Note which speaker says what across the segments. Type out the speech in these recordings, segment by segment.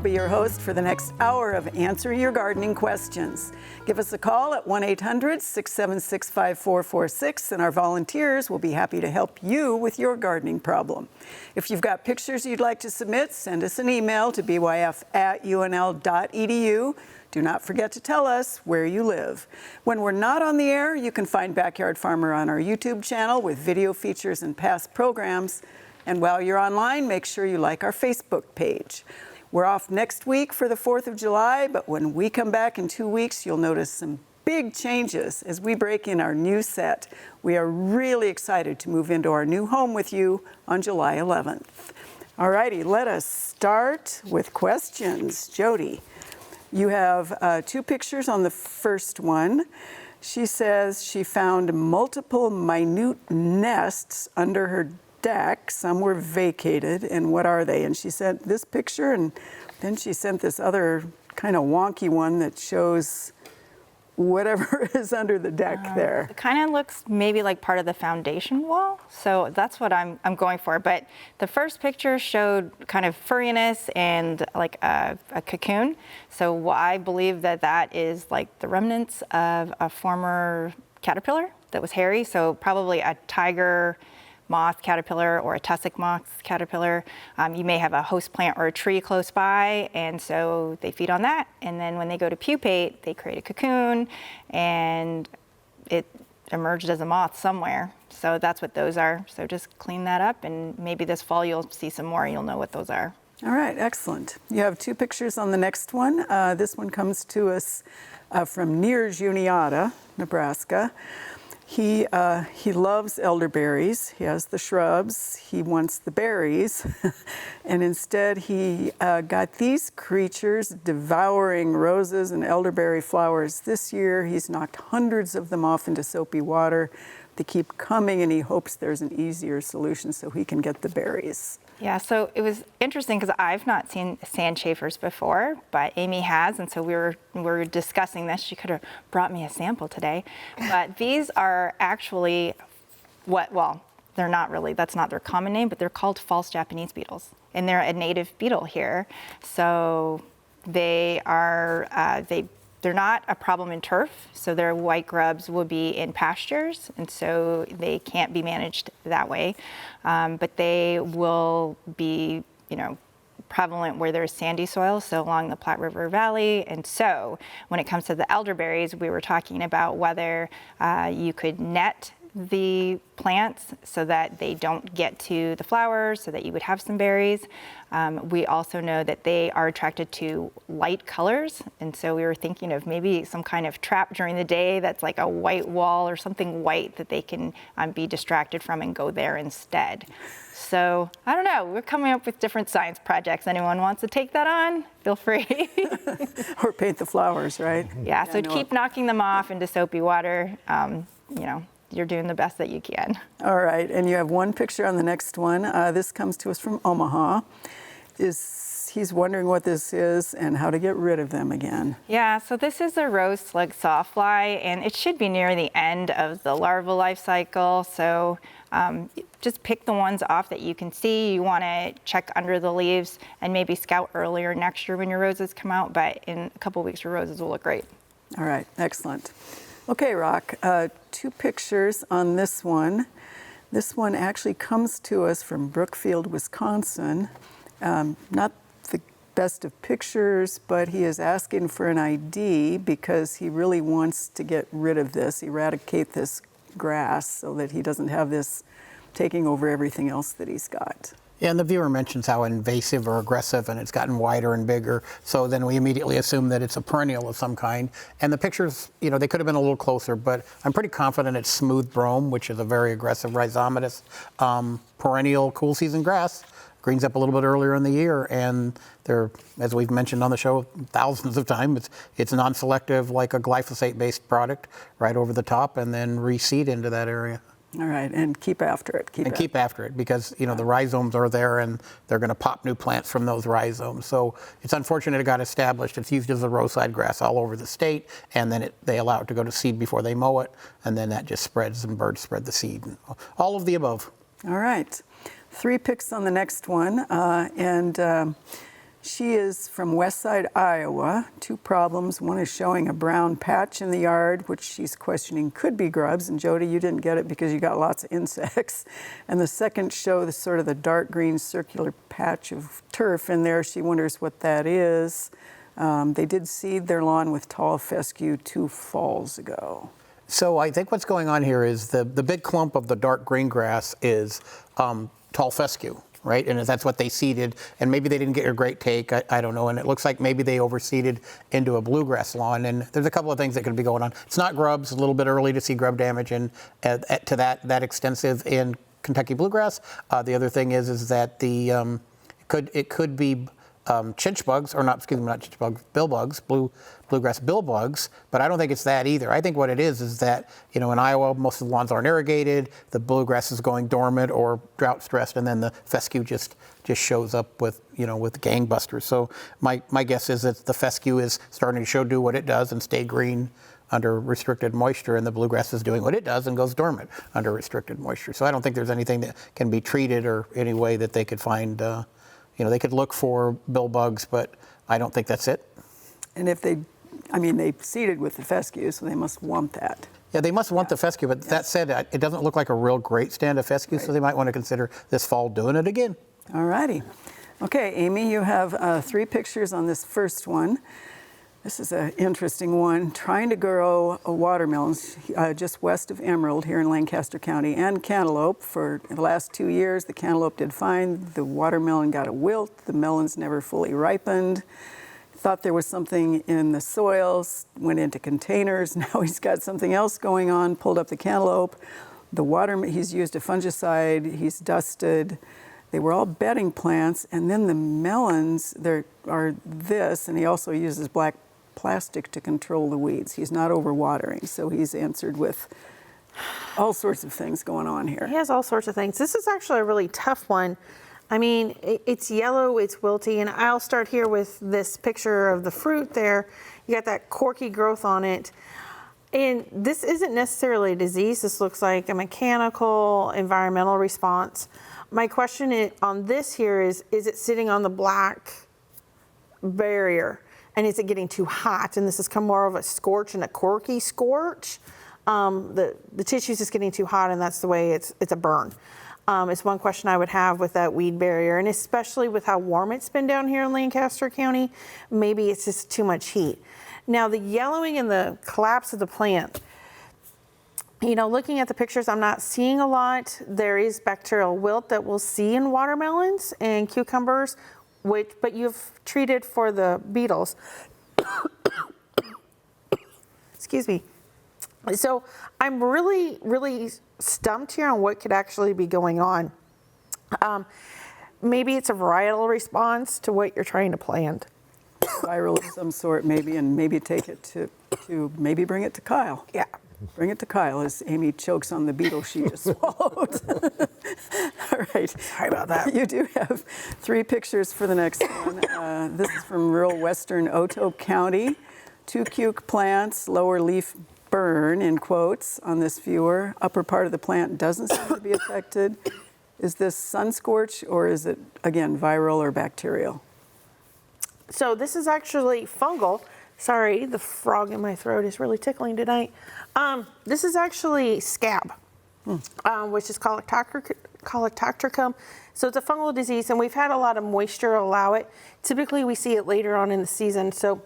Speaker 1: be your host for the next hour of answering your gardening questions. Give us a call at 1-800-676-5446 and our volunteers will be happy to help you with your gardening problem. If you've got pictures you'd like to submit, send us an email to byf@unl.edu. Do not forget to tell us where you live. When we're not on the air, you can find Backyard Farmer on our YouTube channel with video features and past programs. And while you're online, make sure you like our Facebook page. We're off next week for the 4th of July, but when we come back in 2 weeks, you'll notice some big changes as we break in our new set. We are really excited to move into our new home with you on July 11th. All righty, let us start with questions. Jody, you have 2 pictures on the first one. She says she found multiple minute nests under her deck. Some were vacated, and what are they? And she sent this picture, and then she sent this other kind of wonky one that shows whatever is under the deck there.
Speaker 2: It kind of looks maybe like part of the foundation wall, so that's what I'm going for. But the first picture showed kind of furriness and like a cocoon, so I believe that that is like the remnants of a former caterpillar that was hairy, so probably a tiger moth caterpillar or a tussock moth caterpillar. You may have a host plant or a tree close by, and so they feed on that, and then when they go to pupate, they create a cocoon, and it emerged as a moth somewhere. So that's what those are. So just clean that up, and maybe this fall you'll see some more and you'll know what those are.
Speaker 1: All right, excellent. You have 2 pictures on the next one. This one comes to us from near Juniata, Nebraska. He loves elderberries. He has the shrubs. He wants the berries. And instead he got these creatures devouring roses and elderberry flowers. This year he's knocked hundreds of them off into soapy water. They keep coming, and he hopes there's an easier solution so he can get the berries.
Speaker 2: Yeah, so it was interesting because I've not seen sand chafers before, but Amy has, and so we were discussing this. She could have brought me a sample today, but these are actually they're not really, that's not their common name, but they're called false Japanese beetles, and they're a native beetle here. So they are, they're not a problem in turf, so their white grubs will be in pastures, and so they can't be managed that way. But they will be, prevalent where there's sandy soil, so along the Platte River Valley. And so when it comes to the elderberries, we were talking about whether you could net the plants so that they don't get to the flowers, so that you would have some berries. We also know that they are attracted to light colors, and so we were thinking of maybe some kind of trap during the day that's like a white wall or something white that they can be distracted from and go there instead. So I don't know, we're coming up with different science projects. Anyone wants to take that on? Feel free.
Speaker 1: Or paint the flowers, right?
Speaker 2: Yeah, so keep knocking them off into soapy water. You're doing the best that you can.
Speaker 1: All right, and you have 1 picture on the next one. This comes to us from Omaha. He's wondering what this is and how to get rid of them again.
Speaker 2: Yeah, so this is a rose slug sawfly, and it should be near the end of the larval life cycle. So just pick the ones off that you can see. You want to check under the leaves and maybe scout earlier next year when your roses come out, but in a couple of weeks your roses will look great.
Speaker 1: All right, excellent. Okay, Rock, 2 pictures on this one. This one actually comes to us from Brookfield, Wisconsin. Not the best of pictures, but he is asking for an ID because he really wants to get rid of this, eradicate this grass so that he doesn't have this taking over everything else that he's got.
Speaker 3: Yeah, and the viewer mentions how invasive or aggressive, and it's gotten wider and bigger. So then we immediately assume that it's a perennial of some kind. And the pictures, they could have been a little closer, but I'm pretty confident it's smooth brome, which is a very aggressive rhizomatous perennial cool season grass. Greens up a little bit earlier in the year, and they're, as we've mentioned on the show thousands of times, it's non-selective like a glyphosate-based product right over the top, and then reseed into that area.
Speaker 1: All right, and keep after it.
Speaker 3: Keep after it because, the rhizomes are there and they're going to pop new plants from those rhizomes. So it's unfortunate it got established. It's used as a roadside grass all over the state, and then they allow it to go to seed before they mow it, and then that just spreads and birds spread the seed. All of the above.
Speaker 1: All right. 3 picks on the next one, and She is from Westside, Iowa. 2 problems. One is showing a brown patch in the yard, which she's questioning could be grubs. And Jody, you didn't get it because you got lots of insects. And the second show the sort of the dark green circular patch of turf in there. She wonders what that is. They did seed their lawn with tall fescue 2 falls ago.
Speaker 3: So I think what's going on here is the big clump of the dark green grass is tall fescue, right? And that's what they seeded, and maybe they didn't get a great take, I don't know, and it looks like maybe they overseeded into a bluegrass lawn, and there's a couple of things that could be going on. It's not grubs, a little bit early to see grub damage and to that extensive in Kentucky bluegrass. The other thing is that it could be chinch bugs, or not, excuse me, not chinch bugs, bill bugs, bluegrass bill bugs, but I don't think it's that either. I think what it is that, in Iowa, most of the lawns aren't irrigated, the bluegrass is going dormant or drought stressed, and then the fescue just shows up with gangbusters. So my guess is that the fescue is starting to do what it does and stay green under restricted moisture, and the bluegrass is doing what it does and goes dormant under restricted moisture. So I don't think there's anything that can be treated or any way that they could find, they could look for bill bugs, but I don't think that's it.
Speaker 1: And if they seeded with the fescue, so they must want that.
Speaker 3: Yeah, they must want the fescue, but that said, it doesn't look like a real great stand of fescue, so they might want to consider this fall doing it again.
Speaker 1: All righty. Okay, Amy, you have 3 pictures on this first one. This is an interesting one. Trying to grow watermelons just west of Emerald here in Lancaster County, and cantaloupe. For the last 2 years, the cantaloupe did fine. The watermelon got a wilt. The melons never fully ripened. Thought there was something in the soils, went into containers. Now he's got something else going on, pulled up the cantaloupe. He's used a fungicide, he's dusted. They were all bedding plants, and then the melons, there are this, and he also uses black plastic to control the weeds. He's not overwatering, so he's answered with all sorts of things going on here.
Speaker 4: He has all sorts of things. This is actually a really tough one. I mean, it's yellow, it's wilty, and I'll start here with this picture of the fruit there. You got that corky growth on it. And this isn't necessarily a disease. This looks like a mechanical environmental response. My question on this here is it sitting on the black barrier? And is it getting too hot? And this has come more of a scorch and a corky scorch. The tissue's just getting too hot, and that's the way it's a burn. It's one question I would have with that weed barrier, and especially with how warm it's been down here in Lancaster County, maybe it's just too much heat. Now the yellowing and the collapse of the plant, looking at the pictures, I'm not seeing a lot. There is bacterial wilt that we'll see in watermelons and cucumbers, but you've treated for the beetles. Excuse me. So I'm really, really stumped here on what could actually be going on. Maybe it's a varietal response to what you're trying to plant.
Speaker 1: Viral of some sort, maybe, and maybe take it to maybe bring it to Kyle.
Speaker 4: Yeah.
Speaker 1: Bring it to Kyle as Amy chokes on the beetle she just swallowed. All right.
Speaker 4: Sorry about that.
Speaker 1: You do have 3 pictures for the next one. This is from rural western Otoe County. 2 cuke plants, lower leaf burn, in quotes, on this viewer. Upper part of the plant doesn't seem to be affected. Is this sun scorch, or is it, again, viral or bacterial?
Speaker 4: So this is actually fungal. Sorry, the frog in my throat is really tickling tonight. This is actually scab, which is Calyptotricum. So it's a fungal disease, and we've had a lot of moisture allow it. Typically, we see it later on in the season, so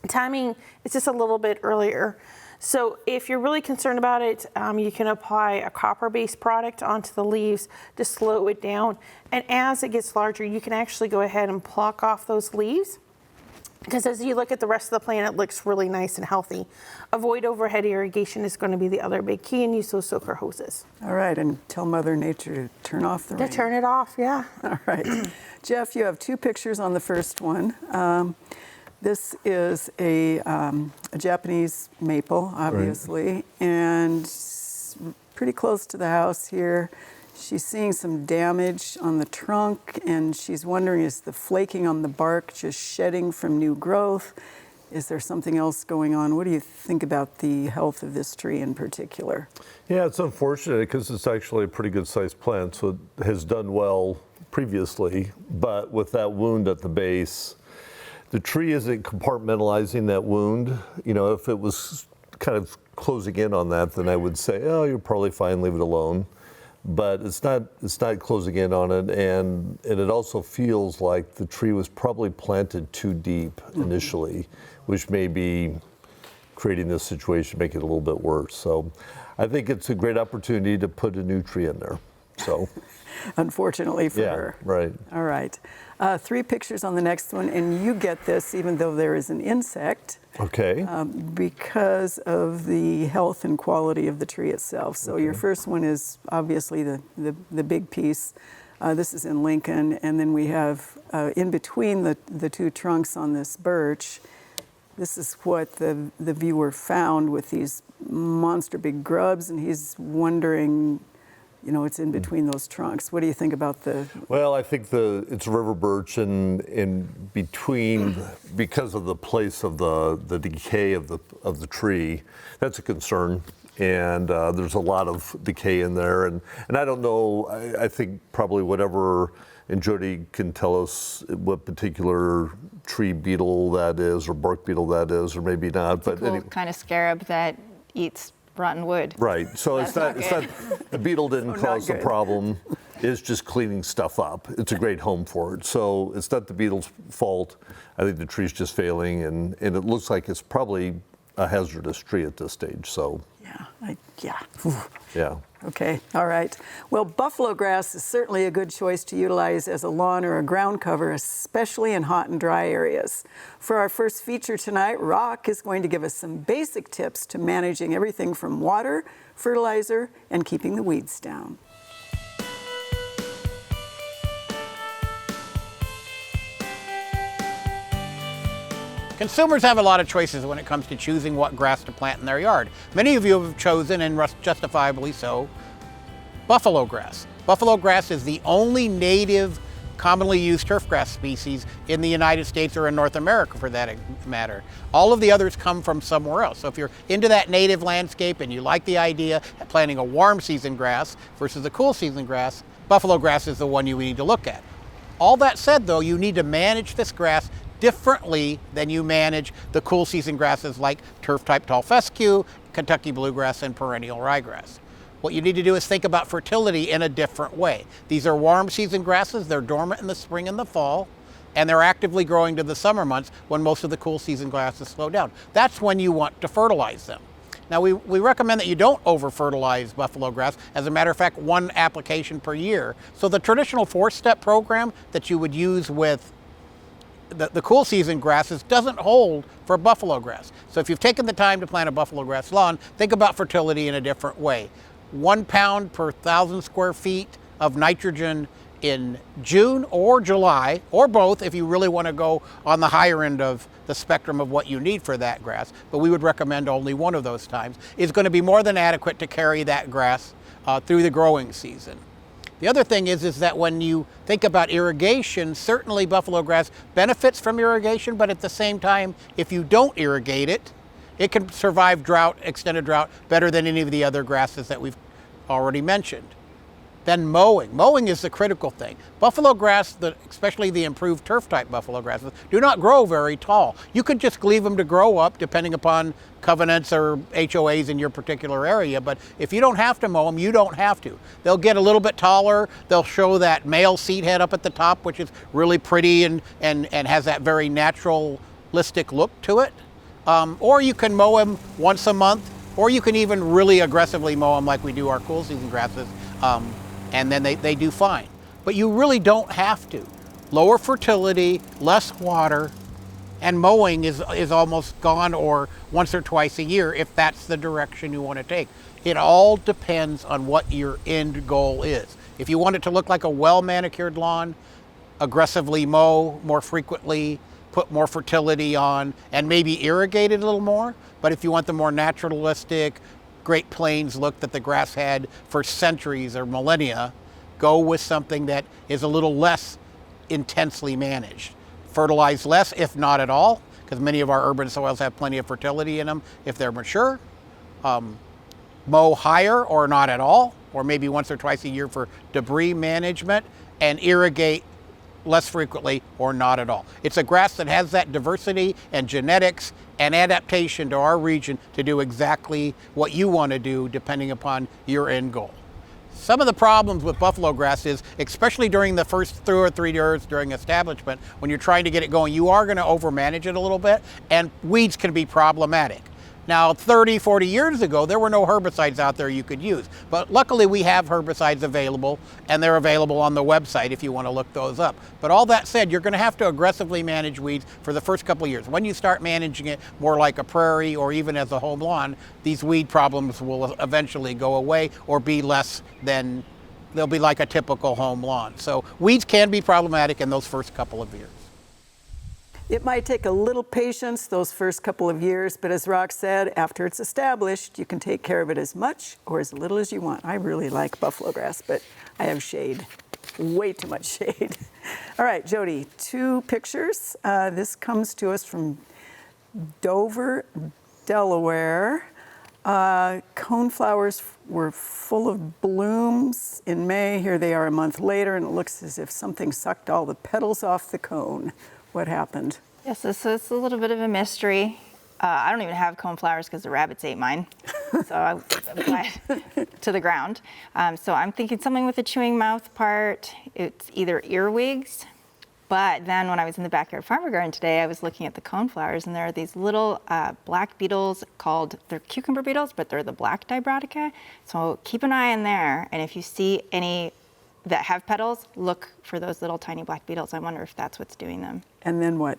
Speaker 4: timing is just a little bit earlier. So if you're really concerned about it, you can apply a copper-based product onto the leaves to slow it down. And as it gets larger, you can actually go ahead and pluck off those leaves, because as you look at the rest of the plant, it looks really nice and healthy. Avoid overhead irrigation is going to be the other big key, and use those soaker hoses.
Speaker 1: All right, and tell Mother Nature to turn off the rain.
Speaker 4: To turn it off, yeah.
Speaker 1: All right. Jeff, you have 2 pictures on the first one. This is a Japanese maple, obviously, right, and pretty close to the house here. She's seeing some damage on the trunk, and she's wondering, is the flaking on the bark just shedding from new growth? Is there something else going on? What do you think about the health of this tree in particular?
Speaker 5: Yeah, it's unfortunate because it's actually a pretty good sized plant, so it has done well previously, but with that wound at the base, the tree isn't compartmentalizing that wound. You know, if it was kind of closing in on that, then I would say, oh, you're probably fine, leave it alone. But it's not closing in on it, and it also feels like the tree was probably planted too deep initially, which may be creating this situation, making it a little bit worse. So I think it's a great opportunity to put a new tree in there. So
Speaker 1: Unfortunately for
Speaker 5: yeah,
Speaker 1: her.
Speaker 5: right.
Speaker 1: All right. 3 pictures on the next one, and you get this even though there is an insect.
Speaker 5: Okay.
Speaker 1: Because of the health and quality of the tree itself. So your first one is obviously the big piece. This is in Lincoln, and then we have in between the 2 trunks on this birch, this is what the viewer found with these monster big grubs, and he's wondering, you know, it's in between those trunks. What do you think about the...
Speaker 5: Well, I think it's river birch, and in between, because of the place of the decay of the tree, that's a concern. And there's a lot of decay in there, and I don't know. I think probably whatever, and Jody can tell us what particular tree beetle that is, or bark beetle that is, or maybe not.
Speaker 2: It's a cool kind of scarab that eats rotten wood.
Speaker 5: Right. So it's not the beetle didn't cause the problem. It's just cleaning stuff up. It's a great home for it. So it's not the beetle's fault. I think the tree's just failing, and it looks like it's probably a hazardous tree at this stage. So yeah.
Speaker 1: Okay, all right. Well, buffalo grass is certainly a good choice to utilize as a lawn or a ground cover, especially in hot and dry areas. For our first feature tonight, Rock is going to give us some basic tips to managing everything from water, fertilizer, and keeping the weeds down.
Speaker 3: Consumers have a lot of choices when it comes to choosing what grass to plant in their yard. Many of you have chosen, and justifiably so, buffalo grass. Buffalo grass is the only native commonly used turfgrass species in the United States, or in North America for that matter. All of the others come from somewhere else. So if you're into that native landscape and you like the idea of planting a warm season grass versus a cool season grass, buffalo grass is the one you need to look at. All that said though, you need to manage this grass differently than you manage the cool season grasses like turf-type tall fescue, Kentucky bluegrass, and perennial ryegrass. What you need to do is think about fertility in a different way. These are warm season grasses. They're dormant in the spring and the fall, and they're actively growing to the summer months when most of the cool season grasses slow down. That's when you want to fertilize them. Now, we recommend that you don't over-fertilize buffalo grass. As a matter of fact, 1 application per year. So the traditional 4-step program that you would use with the cool season grasses doesn't hold for buffalo grass. So if you've taken the time to plant a buffalo grass lawn, think about fertility in a different way. 1 pound per 1,000 square feet of nitrogen in June or July, or both if you really want to go on the higher end of the spectrum of what you need for that grass, but we would recommend only 1 of those times, is going to be more than adequate to carry that grass through the growing season. The other thing is that when you think about irrigation, certainly buffalo grass benefits from irrigation, but at the same time, if you don't irrigate it, it can survive drought, extended drought, better than any of the other grasses that we've already mentioned. Then mowing. Mowing is the critical thing. Buffalo grass, especially the improved turf-type buffalo grasses, do not grow very tall. You could just leave them to grow up depending upon covenants or HOAs in your particular area, but if you don't have to mow them, you don't have to. They'll get a little bit taller. They'll show that male seed head up at the top, which is really pretty and has that very naturalistic look to it. Or you can mow them once a month, or you can even really aggressively mow them like we do our cool season grasses. And then they do fine. But you really don't have to. Lower fertility, less water, and mowing is almost gone, or once or twice a year if that's the direction you want to take. It all depends on what your end goal is. If you want it to look like a well-manicured lawn, aggressively mow more frequently, put more fertility on, and maybe irrigate it a little more. But if you want the more naturalistic, Great Plains look that the grass had for centuries or millennia, go with something that is a little less intensely managed. Fertilize less, if not at all, because many of our urban soils have plenty of fertility in them if they're mature. Mow higher or not at all, or maybe once or twice a year for debris management, and irrigate less frequently or not at all. It's a grass that has that diversity and genetics and adaptation to our region to do exactly what you want to do depending upon your end goal. Some of the problems with buffalo grass is, especially during the first 2 or 3 years during establishment, when you're trying to get it going, you are going to overmanage it a little bit, and weeds can be problematic. Now, 30, 40 years ago, there were no herbicides out there you could use. But luckily, we have herbicides available, and they're available on the website if you want to look those up. But all that said, you're going to have to aggressively manage weeds for the first couple of years. When you start managing it more like a prairie or even as a home lawn, these weed problems will eventually go away or be less than, they'll be like a typical home lawn. So weeds can be problematic in those first couple of years.
Speaker 1: It might take a little patience those first couple of years, but as Rock said, after it's established, you can take care of it as much or as little as you want. I really like buffalo grass, but I have shade, way too much shade. All right, Jody, 2 pictures. This comes to us from Dover, Delaware. Coneflowers were full of blooms in May. Here they are a month later, and it looks as if something sucked all the petals off the cone. What happened?
Speaker 2: Yes, this is a little bit of a mystery. I don't even have coneflowers because the rabbits ate mine. So I applied to the ground. So I'm thinking something with the chewing mouth part. It's either earwigs, but then when I was in the backyard farmer garden today, I was looking at the coneflowers, and there are these little black beetles they're cucumber beetles, but they're the black Diagnostic. So keep an eye on there, and if you see any that have petals, look for those little tiny black beetles. I wonder if that's what's doing them.
Speaker 1: And then what?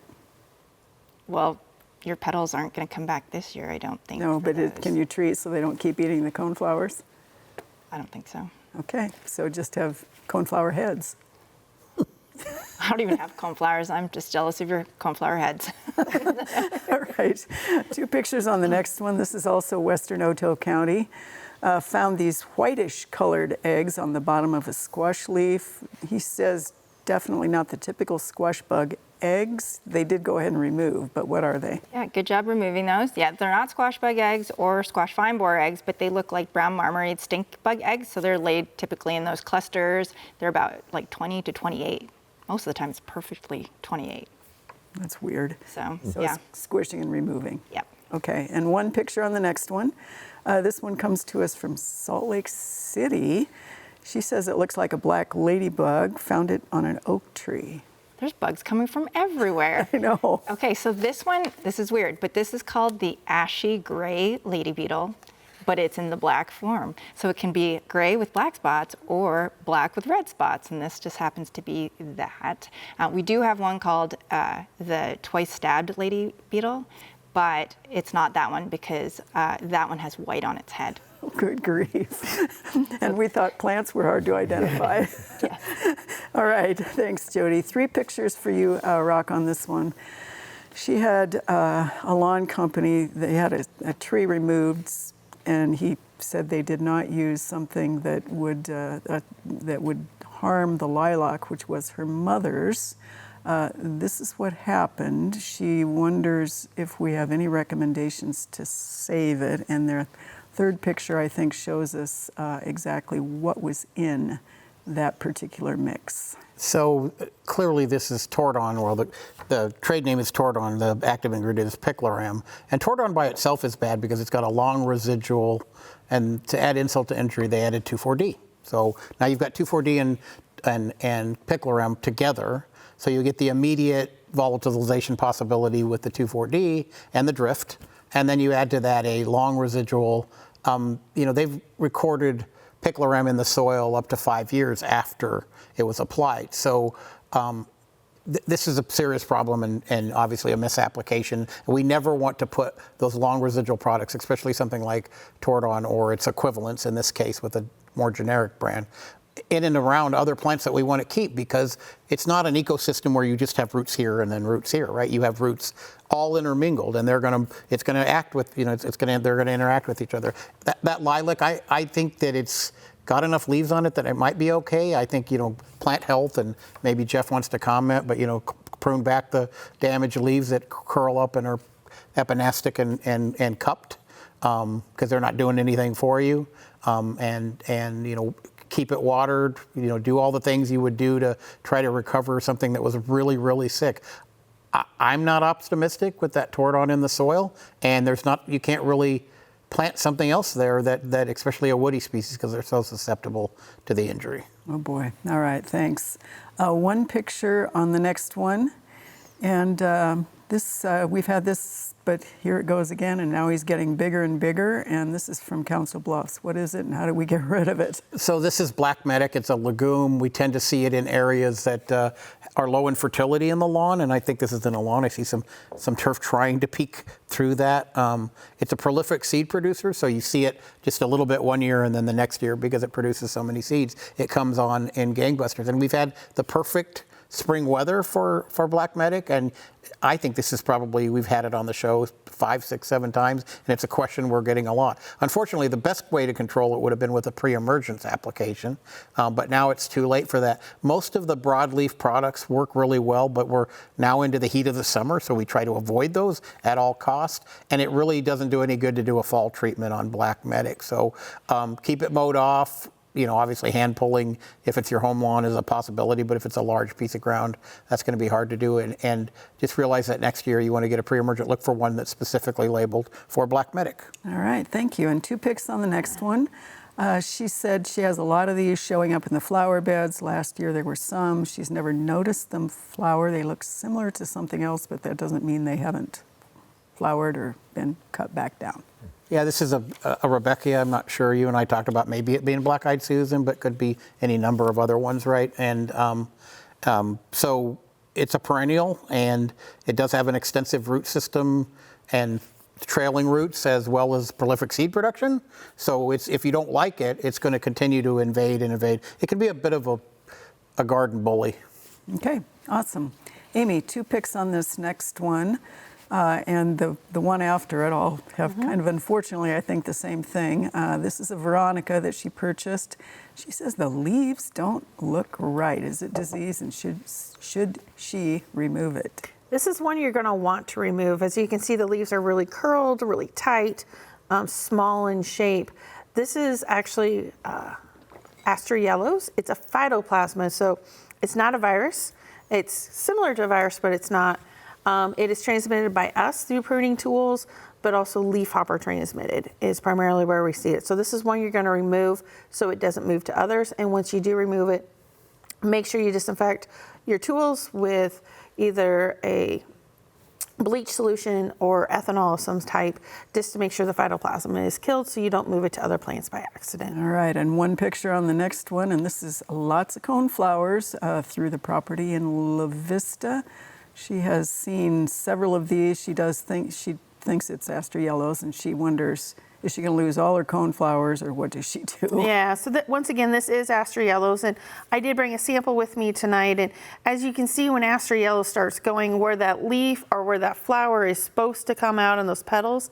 Speaker 2: Well, your petals aren't going to come back this year, I don't think.
Speaker 1: No, but can you treat so they don't keep eating the coneflowers?
Speaker 2: I don't think so.
Speaker 1: Okay, so just have coneflower heads.
Speaker 2: I don't even have coneflowers. I'm just jealous of your coneflower heads.
Speaker 1: All right, 2 pictures on the next one. This is also Western Otoe County. Found these whitish colored eggs on the bottom of a squash leaf. He says definitely not the typical squash bug eggs. They did go ahead and remove, but what are they?
Speaker 2: Yeah, good job removing those. Yeah, they're not squash bug eggs or squash vine borer eggs, but they look like brown marmorated stink bug eggs. So they're laid typically in those clusters. They're about like 20 to 28. Most of the time it's perfectly 28.
Speaker 1: That's weird.
Speaker 2: So
Speaker 1: yeah. It's squishing and removing.
Speaker 2: Yep.
Speaker 1: Okay, and 1 picture on the next one. This one comes to us from Salt Lake City. She says it looks like a black ladybug, found it on an oak tree.
Speaker 2: There's bugs coming from everywhere.
Speaker 1: I know.
Speaker 2: Okay, so this is weird, but this is called the ashy gray lady beetle, but it's in the black form. So it can be gray with black spots or black with red spots, and this just happens to be that. We do have one called the twice stabbed lady beetle, but it's not that one because that one has white on its head.
Speaker 1: Good grief. And we thought plants were hard to identify.
Speaker 2: Yes.
Speaker 1: All right, thanks, Jody. 3 pictures for you, Rock, on this one. She had a lawn company. They had a tree removed, and he said they did not use something that would harm the lilac, which was her mother's. This is what happened. She wonders if we have any recommendations to save it, and their 3rd picture, I think, shows us exactly what was in that particular mix.
Speaker 3: So clearly this is Tordon, or the trade name is Tordon, the active ingredient is picloram. And Tordon by itself is bad because it's got a long residual, and to add insult to injury, they added 2,4-D. So now you've got 2,4-D and picloram together, so you get the immediate volatilization possibility with the 2,4-D and the drift, and then you add to that a long residual. They've recorded picloram in the soil up to 5 years after it was applied. So this is a serious problem and obviously a misapplication. We never want to put those long residual products, especially something like Tordon or its equivalents in this case with a more generic brand, in and around other plants that we want to keep, because it's not an ecosystem where you just have roots here and then roots here, right? You have roots all intermingled, and they're going to interact with each other. That lilac, I think that it's got enough leaves on it that it might be okay. I think, plant health, and maybe Jeff wants to comment, but, prune back the damaged leaves that curl up and are epinastic and cupped, because they're not doing anything for you. And keep it watered, do all the things you would do to try to recover something that was really, really sick. I'm not optimistic with that tordon in the soil, and you can't really plant something else there that especially a woody species, because they're so susceptible to the injury.
Speaker 1: Oh boy. All right, thanks. One picture on the next one, and this we've had this, but here it goes again, and now he's getting bigger and bigger, and this is from Council Bluffs. What is it, and how do we get rid of it?
Speaker 3: So this is black medic. It's a legume. We tend to see it in areas that are low in fertility in the lawn, and I think this is in a lawn. I see some turf trying to peek through that. It's a prolific seed producer, so you see it just a little bit one year, and then the next year, because it produces so many seeds, it comes on in gangbusters. And we've had the perfect spring weather for black medic, and I think this is probably, we've had it on the show 5, 6, 7 times, and it's a question we're getting a lot. Unfortunately, the best way to control it would have been with a pre-emergence application, but now it's too late for that. Most of the broadleaf products work really well, but we're now into the heat of the summer, so we try to avoid those at all costs, and it really doesn't do any good to do a fall treatment on black medic. So keep it mowed off. Obviously hand pulling, if it's your home lawn, is a possibility, but if it's a large piece of ground, that's going to be hard to do. And just realize that next year you want to get a pre-emergent, look for one that's specifically labeled for black medic.
Speaker 1: All right, thank you. And 2 picks on the next one. She said she has a lot of these showing up in the flower beds. Last year there were some. She's never noticed them flower. They look similar to something else, but that doesn't mean they haven't flowered or been cut back down.
Speaker 3: Yeah, this is a Rebecca. I'm not sure. You and I talked about maybe it being black-eyed Susan, but could be any number of other ones, right? And so it's a perennial, and it does have an extensive root system and trailing roots as well as prolific seed production. So if you don't like it, it's going to continue to invade and invade. It can be a bit of a garden bully.
Speaker 1: Okay, awesome. Amy, 2 picks on this next one. And the one after it, I'll have kind of, unfortunately, I think the same thing. This is a Veronica that she purchased. She says the leaves don't look right. Is it disease, and should she remove it?
Speaker 4: This is one you're going to want to remove. As you can see, the leaves are really curled, really tight, small in shape. This is actually Aster yellows. It's a phytoplasma, so it's not a virus. It's similar to a virus, but it's not. It is transmitted by us through pruning tools, but also leafhopper transmitted is primarily where we see it. So this is one you're going to remove so it doesn't move to others. And once you do remove it, make sure you disinfect your tools with either a bleach solution or ethanol of some type, just to make sure the phytoplasma is killed so you don't move it to other plants by accident.
Speaker 1: All right, and 1 picture on the next one, and this is lots of cone flowers through the property in La Vista. She has seen several of these. She thinks it's Aster yellows, and she wonders, is she going to lose all her cone flowers, or what does she do?
Speaker 4: Yeah, so once again, this is Aster yellows, and I did bring a sample with me tonight. And as you can see, when Aster yellow starts going where that leaf or where that flower is supposed to come out in those petals,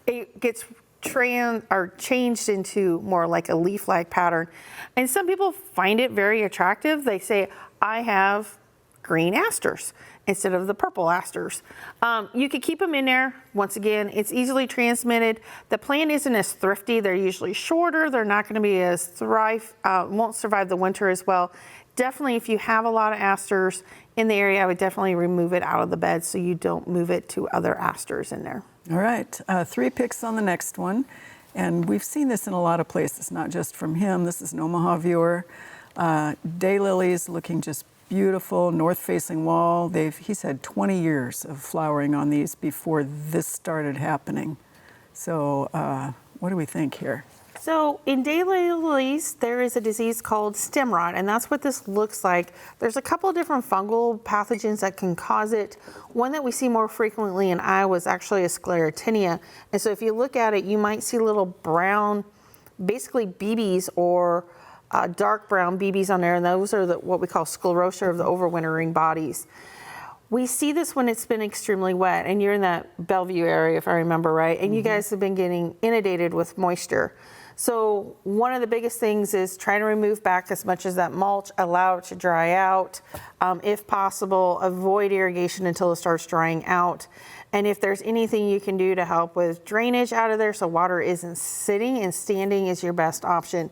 Speaker 4: it gets changed into more like a leaf-like pattern. And some people find it very attractive. They say, I have green asters instead of the purple asters. You could keep them in there. Once again, it's easily transmitted. The plant isn't as thrifty. They're usually shorter. They're not going to be as won't survive the winter as well. Definitely, if you have a lot of asters in the area, I would definitely remove it out of the bed so you don't move it to other asters in there.
Speaker 1: All right, 3 picks on the next one. And we've seen this in a lot of places, not just from him. This is an Omaha viewer. Daylilies looking just beautiful, north-facing wall. He's had 20 years of flowering on these before this started happening. So what do we think here?
Speaker 4: So in daylilies, there is a disease called stem rot, and that's what this looks like. There's a couple of different fungal pathogens that can cause it. One that we see more frequently in Iowa is actually a sclerotinia. And so if you look at it, you might see little brown, basically BBs or dark brown BBs on there, and those are what we call sclerotia of the overwintering bodies. We see this when it's been extremely wet, and you're in that Bellevue area, if I remember right, and you guys have been getting inundated with moisture. So one of the biggest things is try to remove back as much as that mulch, allow it to dry out. If possible, avoid irrigation until it starts drying out. And if there's anything you can do to help with drainage out of there so water isn't sitting and standing is your best option.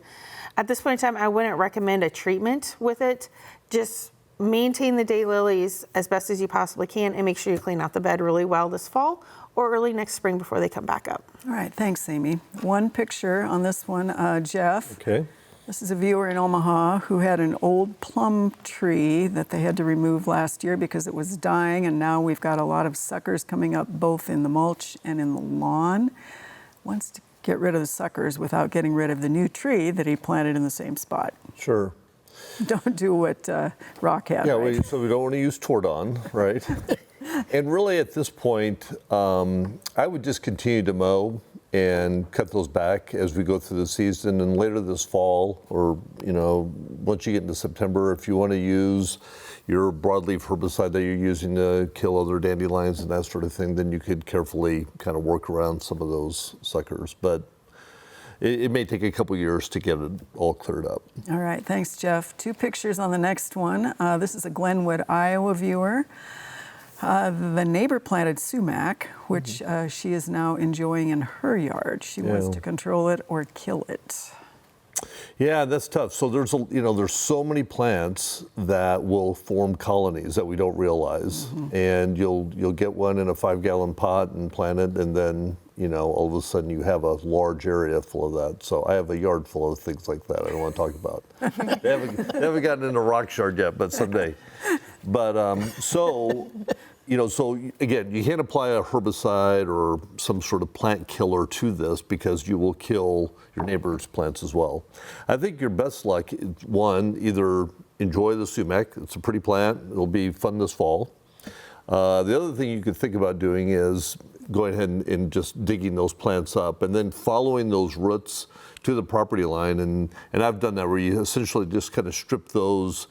Speaker 4: At this point in time, I wouldn't recommend a treatment with it. Just maintain the daylilies as best as you possibly can and make sure you clean out the bed really well this fall or early next spring before they come back up.
Speaker 1: All right, thanks, Amy. One picture on this one, Jeff.
Speaker 5: Okay.
Speaker 1: This is a viewer in Omaha who had an old plum tree that they had to remove last year because it was dying, and now we've got a lot of suckers coming up both in the mulch and in the lawn. Wants to get rid of the suckers without getting rid of the new tree that he planted in the same spot.
Speaker 5: Sure.
Speaker 1: Don't do what Rock had,
Speaker 5: Yeah,
Speaker 1: right?
Speaker 5: so we don't want to use Tordon, right? And really at this point, I would just continue to mow and cut those back as we go through the season. And later this fall, or once you get into September, if you want to use your broadleaf herbicide that you're using to kill other dandelions and that sort of thing, then you could carefully kind of work around some of those suckers. But it may take a couple years to get it all cleared up.
Speaker 1: All right, thanks, Jeff. 2 pictures on the next one. This is a Glenwood, Iowa viewer. The neighbor planted sumac, which she is now enjoying in her yard. She wants to control it or kill it.
Speaker 5: Yeah, that's tough. So there's so many plants that will form colonies that we don't realize, and you'll get one in a 5-gallon pot and plant it, and then all of a sudden you have a large area full of that. So I have a yard full of things like that. I don't want to talk about. They haven't gotten into rock yard yet, but someday. But so again, you can't apply a herbicide or some sort of plant killer to this because you will kill your neighbor's plants as well. I think your best luck is, one, either enjoy the sumac. It's a pretty plant. It'll be fun this fall. The other thing you could think about doing is going ahead and just digging those plants up and then following those roots to the property line. And I've done that where you essentially just kind of strip those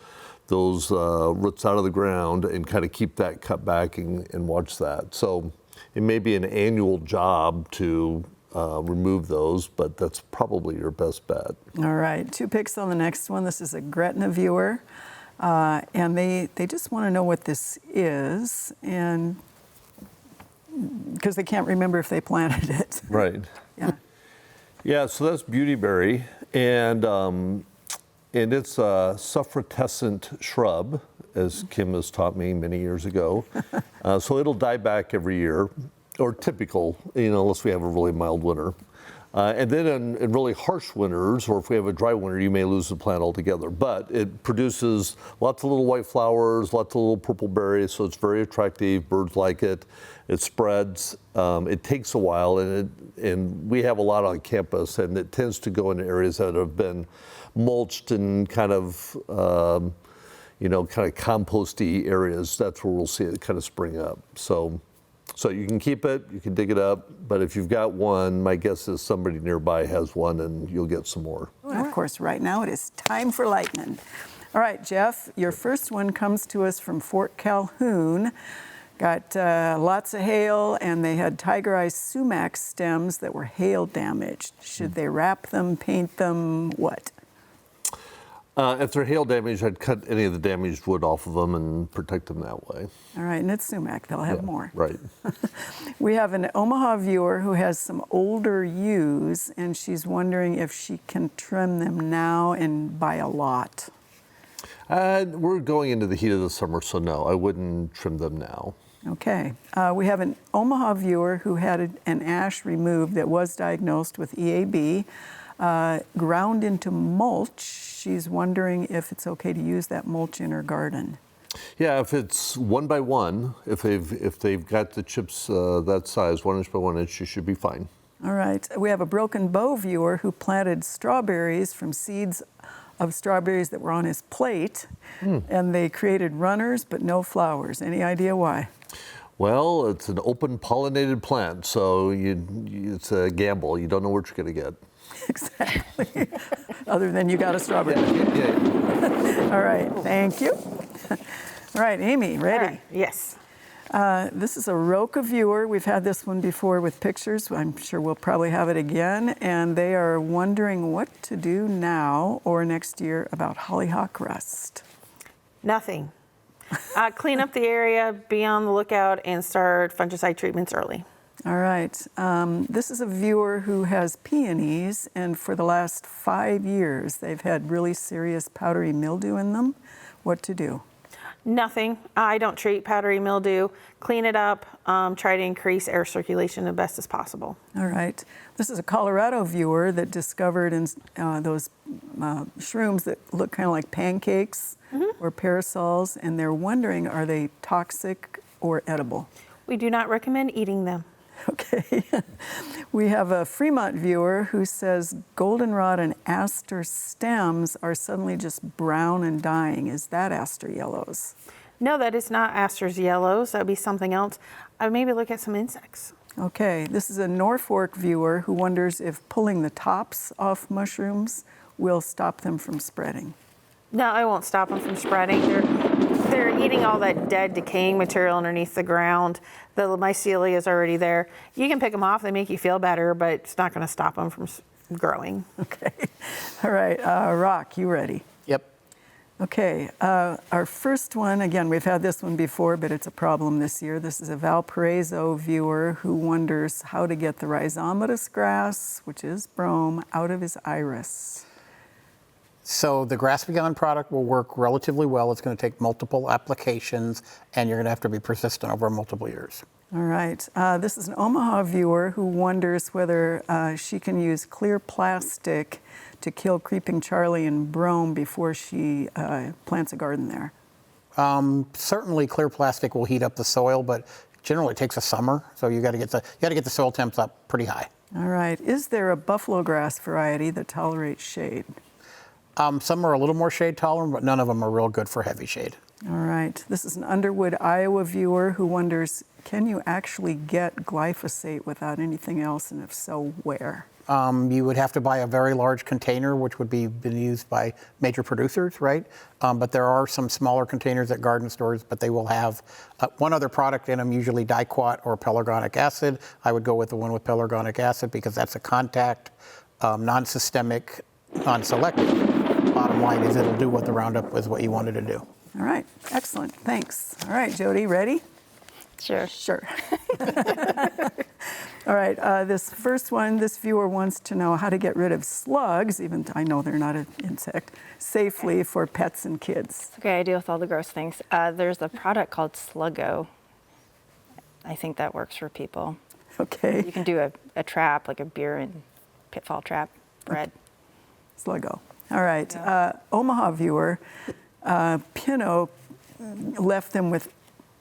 Speaker 5: roots out of the ground and kind of keep that cut back and watch that. So it may be an annual job to remove those, but that's probably your best bet.
Speaker 1: All right, 2 pics on the next one. This is a Gretna viewer, and they just want to know what this is, and because they can't remember if they planted it.
Speaker 5: Right.
Speaker 1: Yeah.
Speaker 5: Yeah, so that's beautyberry, and it's a suffrutescent shrub, as Kim has taught me many years ago. So it'll die back every year, or typical, unless we have a really mild winter. And then in really harsh winters, or if we have a dry winter, you may lose the plant altogether. But it produces lots of little white flowers, lots of little purple berries, so it's very attractive. Birds like it. It spreads. It takes a while, and we have a lot on campus, and it tends to go into areas that have been mulched and kind of composty areas. That's where we'll see it kind of spring up. So you can keep it, you can dig it up, but if you've got one, my guess is somebody nearby has one and you'll get some more.
Speaker 1: And of course, right now it is time for lightning. All right, Jeff, your first one comes to us from Fort Calhoun. Got lots of hail, and they had tiger eye sumac stems that were hail damaged. Should they wrap them, paint them, what?
Speaker 5: If they're hail damaged, I'd cut any of the damaged wood off of them and protect them that way.
Speaker 1: All right, and it's sumac, they'll have more.
Speaker 5: Right.
Speaker 1: We have an Omaha viewer who has some older ewes, and she's wondering if she can trim them now and buy a lot.
Speaker 5: We're going into the heat of the summer, so no, I wouldn't trim them now.
Speaker 1: Okay. We have an Omaha viewer who had an ash removed that was diagnosed with EAB, ground into mulch. She's wondering if it's okay to use that mulch in her garden.
Speaker 5: Yeah, if it's 1 by 1, if they've got the chips that size, 1 inch by 1 inch, you should be fine.
Speaker 1: All right. We have a Broken Bow viewer who planted strawberries from seeds of strawberries that were on his plate, and they created runners but no flowers. Any idea why?
Speaker 5: Well, it's an open pollinated plant, so it's a gamble. You don't know what you're going to get.
Speaker 1: Exactly. Other than you got a strawberry.
Speaker 5: Yeah.
Speaker 1: All right, thank you. All right, Amy, ready?
Speaker 4: All right. Yes.
Speaker 1: This is a Roca viewer. We've had this one before with pictures. I'm sure we'll probably have it again. And they are wondering what to do now or next year about hollyhock rust.
Speaker 4: Nothing. Clean up the area, be on the lookout, and start fungicide treatments early.
Speaker 1: All right. This is a viewer who has peonies, and for the last 5 years, they've had really serious powdery mildew in them. What to do?
Speaker 4: Nothing. I don't treat powdery mildew. Clean it up. Try to increase air circulation as best as possible.
Speaker 1: All right. This is a Colorado viewer that discovered in those shrooms that look kind of like pancakes or parasols, and they're wondering, are they toxic or edible?
Speaker 4: We do not recommend eating them.
Speaker 1: Okay. We have a Fremont viewer who says goldenrod and aster stems are suddenly just brown and dying. Is that aster yellows?
Speaker 4: No, that is not Aster's yellows. That would be something else. I would maybe look at some insects.
Speaker 1: Okay. This is a Norfolk viewer who wonders if pulling the tops off mushrooms will stop them from spreading.
Speaker 4: No, I won't stop them from spreading. They're eating all that dead, decaying material underneath the ground. The mycelia is already there. You can pick them off. They make you feel better, but it's not going to stop them from growing.
Speaker 1: Okay. All right. Rock, you ready?
Speaker 3: Yep.
Speaker 1: Okay. Our first one, again, we've had this one before, but it's a problem this year. This is a Valparaiso viewer who wonders how to get the rhizomatous grass, which is brome, out of his iris.
Speaker 3: So the Grass Beyond product will work relatively well. It's going to take multiple applications, and you're going to have to be persistent over multiple years.
Speaker 1: All right. This is an Omaha viewer who wonders whether she can use clear plastic to kill creeping Charlie and brome before she plants a garden there.
Speaker 3: Certainly, clear plastic will heat up the soil, but generally it takes a summer, so you got to get the soil temps up pretty high.
Speaker 1: All right. Is there a Buffalograss variety that tolerates shade?
Speaker 3: Some are a little more shade tolerant, but none of them are real good for heavy shade.
Speaker 1: All right. This is an Underwood, Iowa viewer who wonders, can you actually get glyphosate without anything else, and if so, where?
Speaker 3: You would have to buy a very large container, which would be been used by major producers, right? But there are some smaller containers at garden stores, but they will have one other product in them, usually diquat or pelargonic acid. I would go with the one with pelargonic acid because that's a contact, non-systemic, non-selective. Bottom line is it'll do what the Roundup was what you wanted to do.
Speaker 1: All right. Excellent. Thanks. All right, Jody, ready?
Speaker 2: Sure.
Speaker 1: Sure. All right, this first one, this viewer wants to know how to get rid of slugs, even though I know they're not an insect, safely for pets and kids.
Speaker 2: Okay, I deal with all the gross things. There's a product called Sluggo. I think that works for people.
Speaker 1: Okay.
Speaker 2: You can do a trap, like a beer and pitfall trap, bread.
Speaker 1: Sluggo. All right. Omaha viewer, Pinot left them with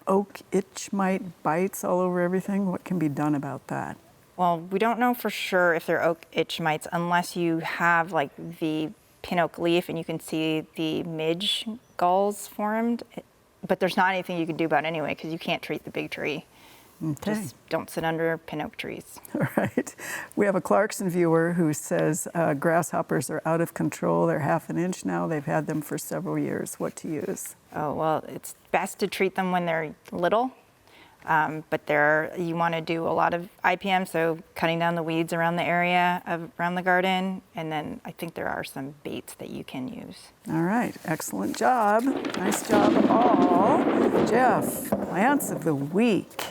Speaker 1: oak itch mite bites all over everything. What can be done about that?
Speaker 2: Well, we don't know for sure if they're oak itch mites unless you have like the pin oak leaf and you can see the midge galls formed. But there's not anything you can do about it anyway because you can't treat the big tree.
Speaker 1: Okay.
Speaker 2: Just don't sit under pin oak trees.
Speaker 1: All right. We have a Clarkson viewer who says grasshoppers are out of control. They're 1/2 inch now. They've had them for several years. What to use?
Speaker 2: Oh, well, it's best to treat them when they're little. But you want to do a lot of IPM, so cutting down the weeds around the area, around the garden. And then I think there are some baits that you can use.
Speaker 1: All right. Excellent job. Nice job all. Jeff, plants of the week.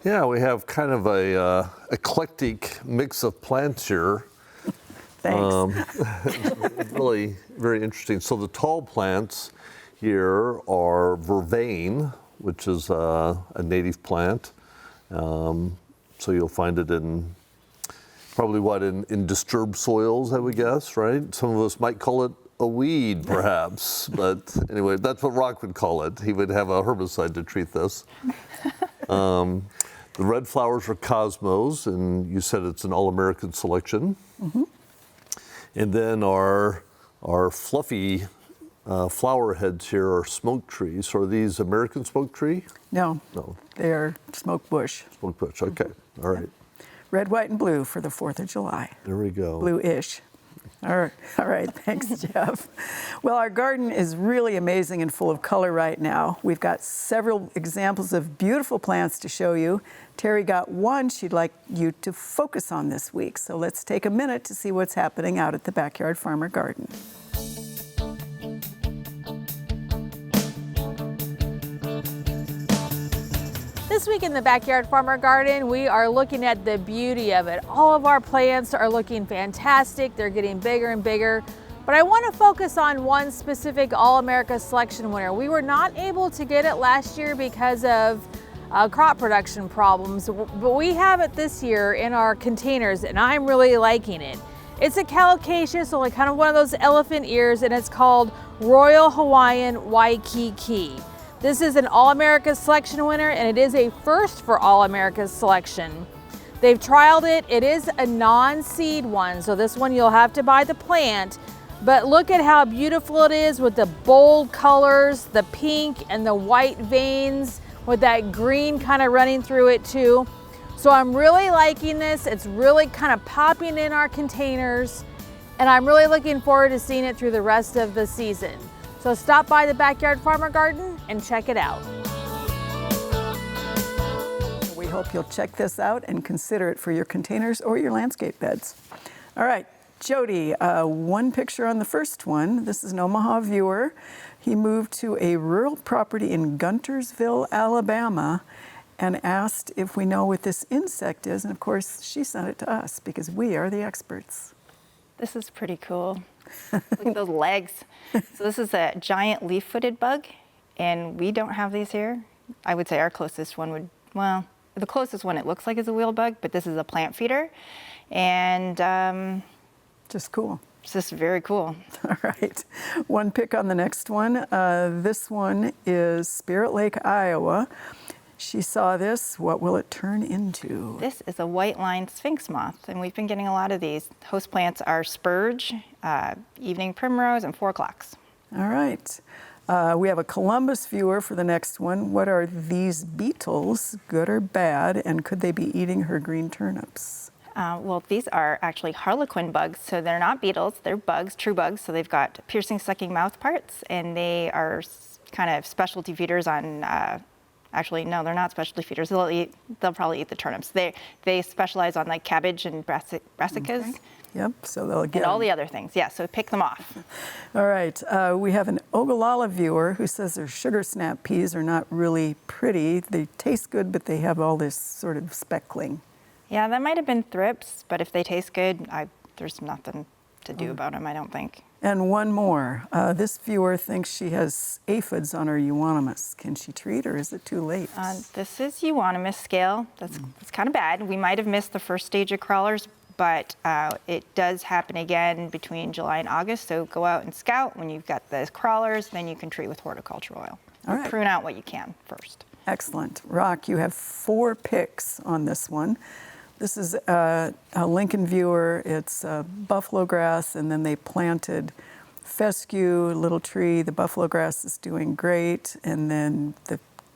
Speaker 5: Yeah, we have kind of a eclectic mix of plants here.
Speaker 1: Thanks.
Speaker 5: Really very interesting. So the tall plants here are vervain, which is a native plant. So you'll find it in probably in disturbed soils, I would guess, right? Some of us might call it a weed, perhaps. But anyway, that's what Rock would call it. He would have a herbicide to treat this. The red flowers are cosmos, and you said it's an all-American selection. Mm-hmm. And then our fluffy flower heads here are smoke trees. So are these American smoke tree?
Speaker 1: No.
Speaker 5: No.
Speaker 1: They're smoke bush.
Speaker 5: Smoke bush, okay. All right.
Speaker 1: Red, white, and blue for the 4th of July.
Speaker 5: There we go.
Speaker 1: Blue-ish. All right, thanks, Jeff. Well, our garden is really amazing and full of color right now. We've got several examples of beautiful plants to show you. Terry got one she'd like you to focus on this week. So let's take a minute to see what's happening out at the Backyard Farmer Garden.
Speaker 4: This
Speaker 6: This week in the Backyard Farmer Garden, we are looking at the beauty of it. All of our plants are looking fantastic. They're getting bigger and bigger. But I want to focus on one specific All-America Selection winner. We were not able to get it last year because of crop production problems, but we have it this year in our containers, and I'm really liking it. It's a calocaceous, so like kind of one of those elephant ears, and it's called Royal Hawaiian Waikiki. This is an All-America Selection winner, and it is a first for All-America Selection. They've trialed it. It is a non-seed one, so this one you'll have to buy the plant. But look at how beautiful it is with the bold colors, the pink and the white veins with that green kind of running through it too. So I'm really liking this. It's really kind of popping in our containers, and I'm really looking forward to seeing it through the rest of the season. So stop by the Backyard Farmer Garden and check it out.
Speaker 1: We hope you'll check this out and consider it for your containers or your landscape beds. All right, Jody, one picture on the first one. This is an Omaha viewer. He moved to a rural property in Guntersville, Alabama, and asked if we know what this insect is. And of course, she sent it to us because we are the experts.
Speaker 2: This is pretty cool. Look at those legs. So this is a giant leaf-footed bug, and we don't have these here. I would say our closest one would, well, the closest one it looks like is a wheel bug, but this is a plant feeder. And
Speaker 1: just cool.
Speaker 2: It's just very cool.
Speaker 1: All right. One pick on the next one. This one is Spirit Lake, Iowa. She saw this. What will it turn into?
Speaker 2: This is a white-lined sphinx moth, and we've been getting a lot of these. Host plants are spurge, evening primrose, and 4 o'clocks.
Speaker 1: All right. We have a Columbus viewer for the next one. What are these beetles, good or bad, and could they be eating her green turnips?
Speaker 2: Well, these are actually harlequin bugs, so they're not beetles, they're bugs, true bugs. So they've got piercing, sucking mouth parts, and they are kind of specialty feeders on, actually, no, they're not specialty feeders. They'll probably eat the turnips. They specialize on like cabbage and brassicas.
Speaker 1: Okay. Yep, so they'll get
Speaker 2: and all the other things. Yeah, so pick them off.
Speaker 1: All right, we have an Ogallala viewer who says their sugar snap peas are not really pretty. They taste good, but they have all this sort of speckling.
Speaker 2: Yeah, that might have been thrips, but if they taste good, there's nothing to do about them, I don't think.
Speaker 1: And one more. This viewer thinks she has aphids on her euonymus. Can she treat, or is it too late?
Speaker 2: This is euonymus scale. That's kind of bad. We might have missed the first stage of crawlers, but it does happen again between July and August. So go out and scout when you've got the crawlers, then you can treat with horticulture oil.
Speaker 1: All right.
Speaker 2: Prune out what you can first.
Speaker 1: Excellent. Rock, you have 4 picks on this one. This is a Lincoln viewer. It's Buffalograss, and then they planted fescue, little tree. The Buffalograss is doing great, and then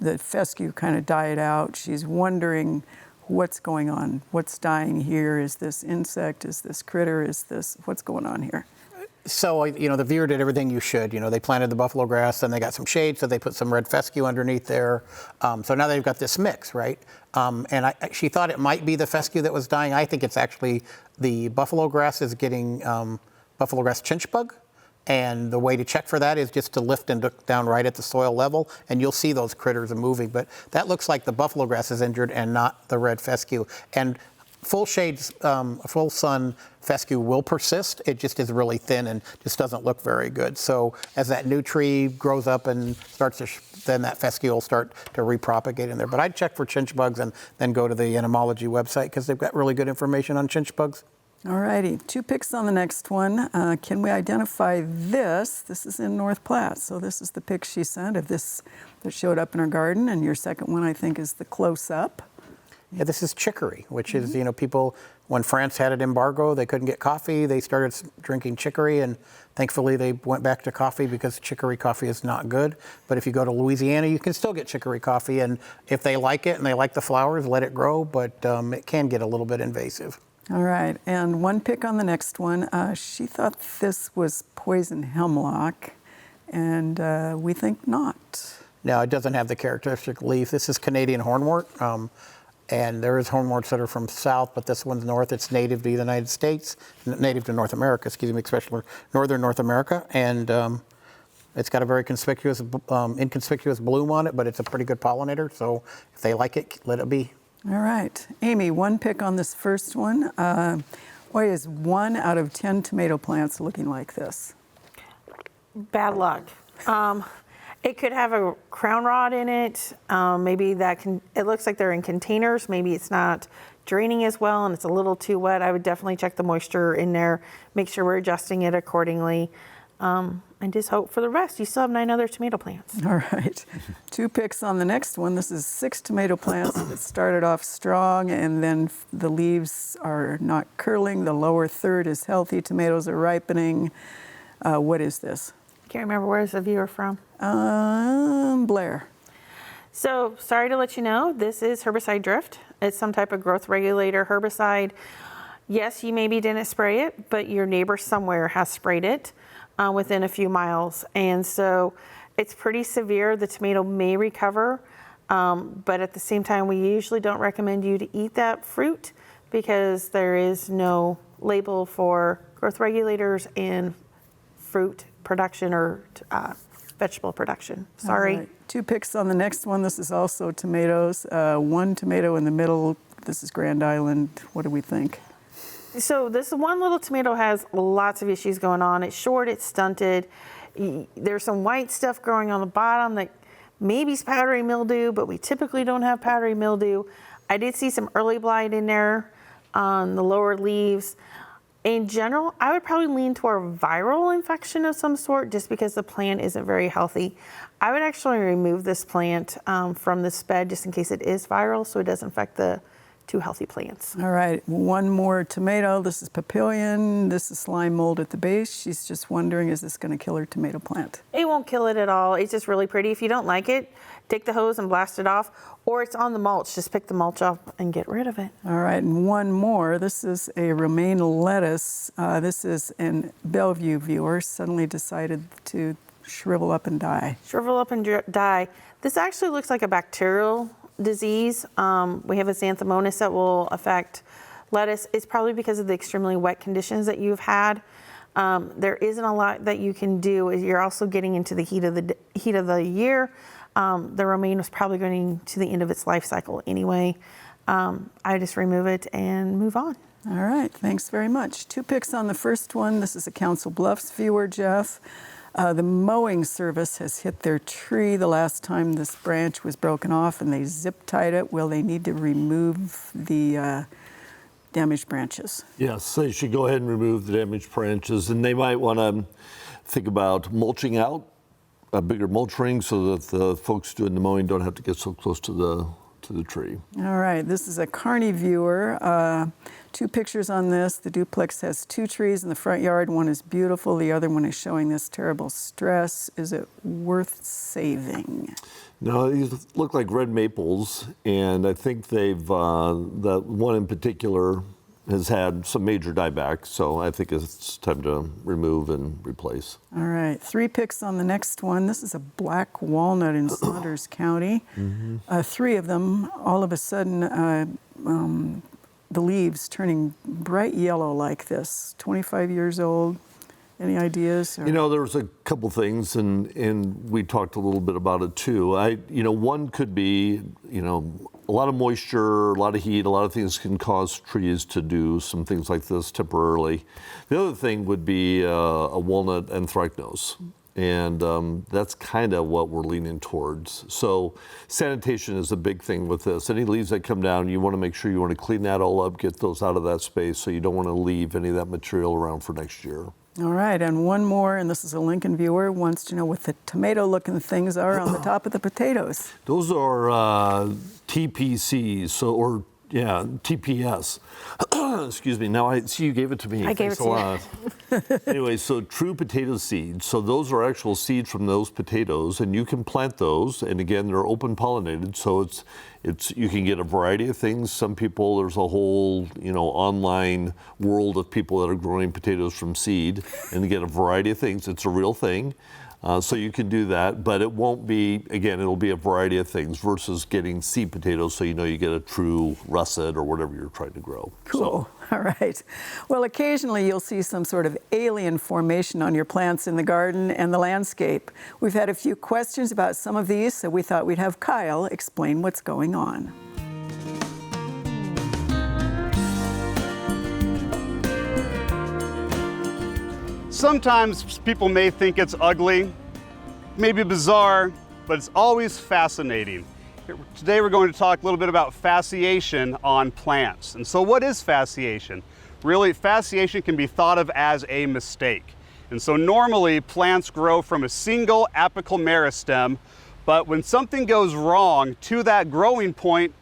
Speaker 1: the fescue kind of died out. She's wondering what's going on. What's dying here? Is this insect? Is this critter? What's going on here?
Speaker 3: So, the viewer did everything you should. They planted the buffalo grass, then they got some shade, so they put some red fescue underneath there. So now they've got this mix, right? And she thought it might be the fescue that was dying. I think it's actually the buffalo grass is getting buffalo grass chinch bug. And the way to check for that is just to lift and look down right at the soil level, and you'll see those critters are moving. But that looks like the buffalo grass is injured and not the red fescue. And full shades, full sun fescue will persist. It just is really thin and just doesn't look very good. So as that new tree grows up and starts to, then that fescue will start to repropagate in there. But I'd check for chinch bugs and then go to the entomology website because they've got really good information on chinch bugs.
Speaker 1: All righty, 2 picks on the next one. Can we identify this? This is in North Platte, so this is the pic she sent of this that showed up in her garden, and your second one, I think, is the close-up.
Speaker 3: Yeah, this is chicory, which is, people, when France had an embargo, they couldn't get coffee, they started drinking chicory, and thankfully they went back to coffee because chicory coffee is not good. But if you go to Louisiana, you can still get chicory coffee, and if they like it and they like the flowers, let it grow, but it can get a little bit invasive.
Speaker 1: All right, and 1 pick on the next one. She thought this was poison hemlock, and we think not.
Speaker 3: No, it doesn't have the characteristic leaf. This is Canadian hornwort. And there is hornworts that are from south, but this one's north. It's native to the United States, native to North America, excuse me, especially northern North America. And It's got a very conspicuous, inconspicuous bloom on it, but it's a pretty good pollinator. So if they like it, let it be.
Speaker 1: All right. Amy, one pick on this first one. Why is 1 out of 10 tomato plants looking like this?
Speaker 4: Bad luck. It could have a crown rot in it. Maybe it looks like they're in containers. Maybe it's not draining as well and it's a little too wet. I would definitely check the moisture in there, make sure we're adjusting it accordingly. And just hope for the rest. You still have 9 other tomato plants.
Speaker 1: All right. 2 picks on the next one. This is 6 tomato plants that started off strong, and then the leaves are not curling. The lower third is healthy. Tomatoes are ripening. What is this?
Speaker 4: Can't remember where's the viewer from.
Speaker 1: Blair.
Speaker 4: So sorry to let you know, this is herbicide drift. It's some type of growth regulator herbicide. Yes, you maybe didn't spray it, but your neighbor somewhere has sprayed it within a few miles. And so it's pretty severe. The tomato may recover, but at the same time, we usually don't recommend you to eat that fruit because there is no label for growth regulators in fruit production or vegetable production. Sorry.
Speaker 1: All right. 2 picks on the next one. This is also tomatoes. 1 tomato in the middle. This is Grand Island. What do we think?
Speaker 4: So this one little tomato has lots of issues going on. It's short, it's stunted. There's some white stuff growing on the bottom that maybe is powdery mildew, but we typically don't have powdery mildew. I did see some early blight in there on the lower leaves. In general, I would probably lean toward a viral infection of some sort just because the plant isn't very healthy. I would actually remove this plant from this bed just in case it is viral so it doesn't affect the 2 healthy plants.
Speaker 1: All right, 1 more tomato. This is papillion. This is slime mold at the base. She's just wondering, is this going to kill her tomato plant?
Speaker 4: It won't kill it at all. It's just really pretty. If you don't like it, take the hose and blast it off, or it's on the mulch. Just pick the mulch up and get rid of it.
Speaker 1: All right, and 1 more. This is a romaine lettuce. This is an Bellevue viewer. Suddenly decided to shrivel up and die.
Speaker 4: Shrivel up and die. This actually looks like a bacterial disease. We have a xanthomonas that will affect lettuce. It's probably because of the extremely wet conditions that you've had. There isn't a lot that you can do. You're also getting into the heat of the year. The romaine was probably going to the end of its life cycle anyway. I just remove it and move on.
Speaker 1: All right, thanks very much. 2 picks on the first one. This is a Council Bluffs viewer, Jeff. The mowing service has hit their tree the last time this branch was broken off and they zip tied it. Will they need to remove the damaged branches?
Speaker 5: Yes, they should go ahead and remove the damaged branches, and they might want to think about mulching out, a bigger mulch ring, so that the folks doing the mowing don't have to get so close to the tree.
Speaker 1: All right, this is a Carney viewer. 2 pictures on this. The duplex has 2 trees in the front yard. One is beautiful. The other one is showing this terrible stress. Is it worth saving?
Speaker 5: No, these look like red maples, and I think they've, that one in particular has had some major dieback, so I think it's time to remove and replace.
Speaker 1: All right, 3 picks on the next one. This is a black walnut in Saunders County. 3 of them, all of a sudden, the leaves turning bright yellow like this. 25 years old. Any ideas? Or?
Speaker 5: You know, there was a couple things, and we talked a little bit about it too. One could be, a lot of moisture, a lot of heat, a lot of things can cause trees to do some things like this temporarily. The other thing would be a walnut anthracnose. And that's kind of what we're leaning towards. So sanitation is a big thing with this. Any leaves that come down, you want to make sure you want to clean that all up, get those out of that space, so you don't want to leave any of that material around for next year.
Speaker 1: All right, and 1 more, and this is a Lincoln viewer, wants to know what the tomato-looking things are on the top of the potatoes.
Speaker 5: Those are TPCs, TPS. Excuse me. Now I see you gave it to me.
Speaker 4: I gave it to
Speaker 5: you. Anyway, so true potato seeds. So those are actual seeds from those potatoes, and you can plant those. And again, they're open pollinated, so it's you can get a variety of things. Some people, there's a whole online world of people that are growing potatoes from seed, and you get a variety of things. It's a real thing. So you can do that, but it won't be, again, it'll be a variety of things versus getting seed potatoes, so you know you get a true russet or whatever you're trying to grow.
Speaker 1: Cool. All right. Well, occasionally you'll see some sort of alien formation on your plants in the garden and the landscape. We've had a few questions about some of these, so we thought we'd have Kyle explain what's going on.
Speaker 7: Sometimes people may think it's ugly, maybe bizarre, but it's always fascinating. Today we're going to talk a little bit about fasciation on plants. And so what is fasciation? Really, fasciation can be thought of as a mistake. And so normally plants grow from a single apical meristem, but when something goes wrong to that growing point,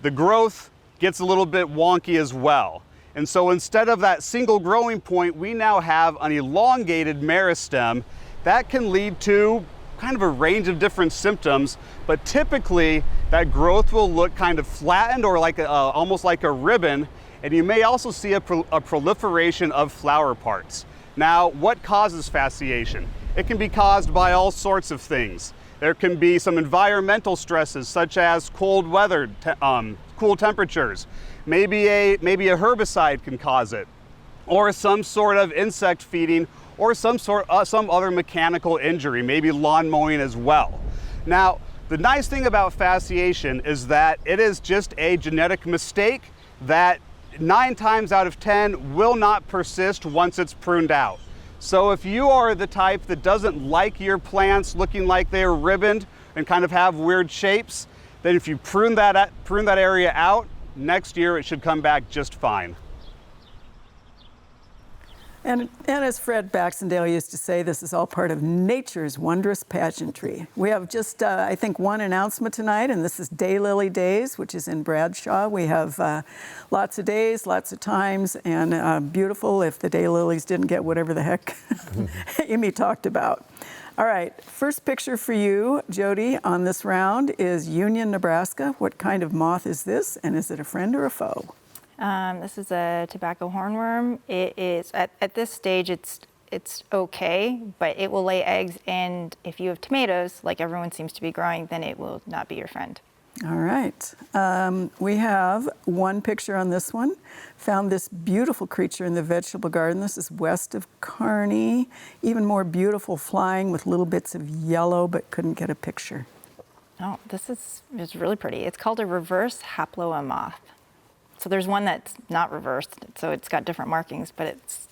Speaker 7: the growth gets a little bit wonky as well. And so instead of that single growing point, we now have an elongated meristem that can lead to kind of a range of different symptoms, but typically that growth will look kind of flattened or like almost like a ribbon, and you may also see a proliferation of flower parts. Now, what causes fasciation? It can be caused by all sorts of things. There can be some environmental stresses such as cold weather, cool temperatures. Maybe a herbicide can cause it, or some sort of insect feeding, or some other mechanical injury, maybe lawn mowing as well. Now, the nice thing about fasciation is that it is just a genetic mistake that 9 times out of 10 will not persist once it's pruned out. So if you are the type that doesn't like your plants looking like they're ribboned and kind of have weird shapes, then if you prune that area out, next year it should come back just fine.
Speaker 1: And as Fred Baxendale used to say, this is all part of nature's wondrous pageantry. We have just, I think, one announcement tonight, and this is Daylily Days, which is in Bradshaw. We have lots of days, lots of times, and beautiful if the daylilies didn't get whatever the heck Amy talked about. All right, first picture for you, Jody, on this round is Union, Nebraska. What kind of moth is this, and is it a friend or a foe?
Speaker 2: This is a tobacco hornworm. It is, at this stage, it's okay, but it will lay eggs, and if you have tomatoes, like everyone seems to be growing, then it will not be your friend.
Speaker 1: All right. We have one picture on this one. Found this beautiful creature in the vegetable garden. This is west of Kearney. Even more beautiful, flying with little bits of yellow, but couldn't get a picture.
Speaker 2: Oh, this is really pretty. It's called a reverse haploa moth. So there's one that's not reversed, so it's got different markings, but it's